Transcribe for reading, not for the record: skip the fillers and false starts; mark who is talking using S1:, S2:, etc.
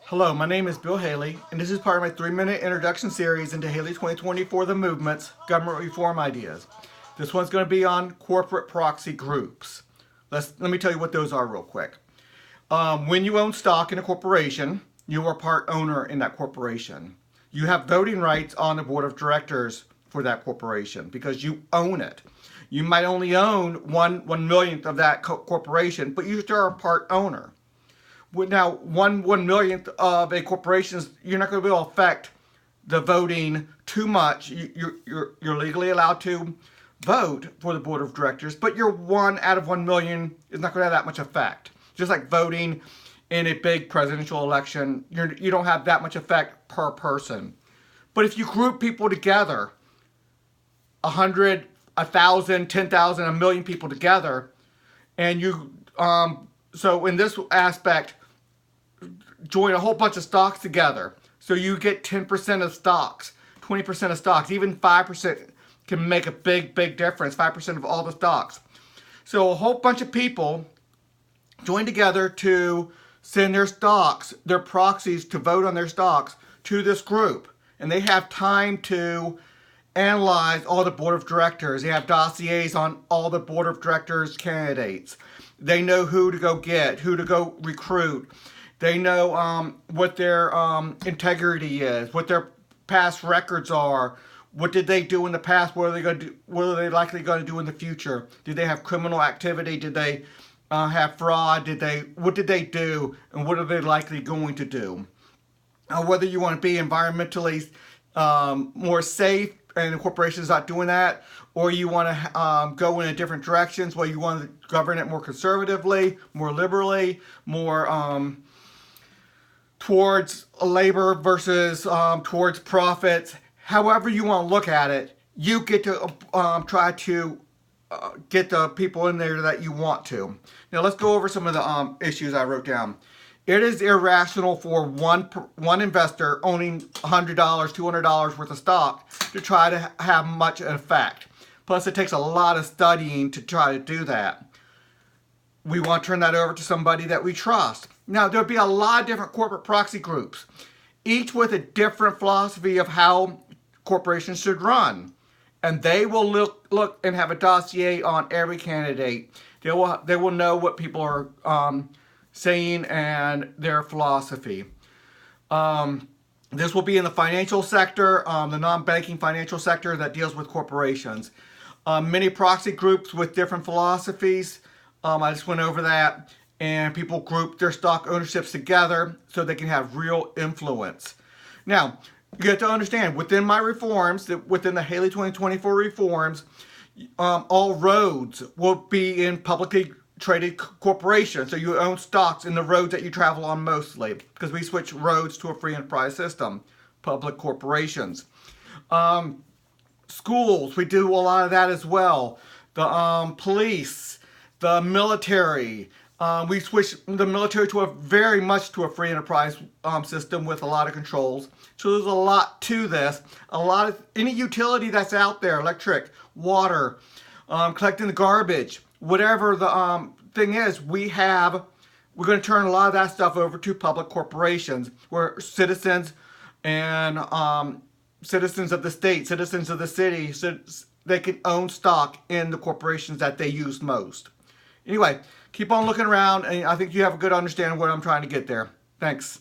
S1: Hello, my name is Bill Haley, and this is part of my 3-minute introduction series into Haley2024 The Movement's government reform ideas. This one's going to be on corporate proxy groups. Let me tell you what those are real quick. When you own stock in a corporation, you are part owner in that corporation. You have voting rights on the board of directors for that corporation because you own it. You might only own one millionth of that corporation, but you still are a part owner. Now, one millionth of a corporation, you're not going to be able to affect the voting too much. You're legally allowed to vote for the board of directors, but your 1 out of 1 million is not going to have that much effect. Just like voting in a big presidential election, you don't have that much effect per person. But if you group people together, 100, 1,000, 10,000, a million people together, and you, so in this aspect, join a whole bunch of stocks together. So you get 10% of stocks, 20% of stocks, even 5% can make a big difference, 5% of all the stocks. So a whole bunch of people join together to send their stocks, their proxies to vote on their stocks to this group. And they have time to analyze all the board of directors. They have dossiers on all the board of directors candidates. They know who to go get, who to go recruit. They know what their integrity is, what their past records are. What did they do in the past? What are they going to do? What are they likely going to do in the future? Did they have criminal activity? Did they have fraud? What did they do? And what are they likely going to do? Whether you want to be environmentally more safe and the corporation is not doing that, or you want to go in a different directions, where you want to govern it more conservatively, more liberally, more towards labor versus towards profits. However you want to look at it, you get to try to get the people in there that you want to. Now let's go over some of the issues I wrote down. It is irrational for one investor owning $100, $200 worth of stock to try to have much effect. Plus, it takes a lot of studying to try to do that. We want to turn that over to somebody that we trust. Now, there'll be a lot of different corporate proxy groups, each with a different philosophy of how corporations should run. And they will look and have a dossier on every candidate. They will know what people are saying and their philosophy. This will be in the financial sector, the non-banking financial sector that deals with corporations. Many proxy groups with different philosophies. I just went over that, and people group their stock ownerships together so they can have real influence. Now, you have to understand, within my reforms, within the Haley2024 reforms, all roads will be in publicly traded corporations. So you own stocks in the roads that you travel on mostly, because we switch roads to a free enterprise system, public corporations. Schools, we do a lot of that as well. The police, the military, we switch the military to very much to a free enterprise system with a lot of controls. So there's a lot to this. Any utility that's out there, electric, water, collecting the garbage, whatever the thing is, we're going to turn a lot of that stuff over to public corporations, where citizens and citizens of the state, citizens of the city, so they can own stock in the corporations that they use most. Anyway, keep on looking around, and I think you have a good understanding of what I'm trying to get there. Thanks.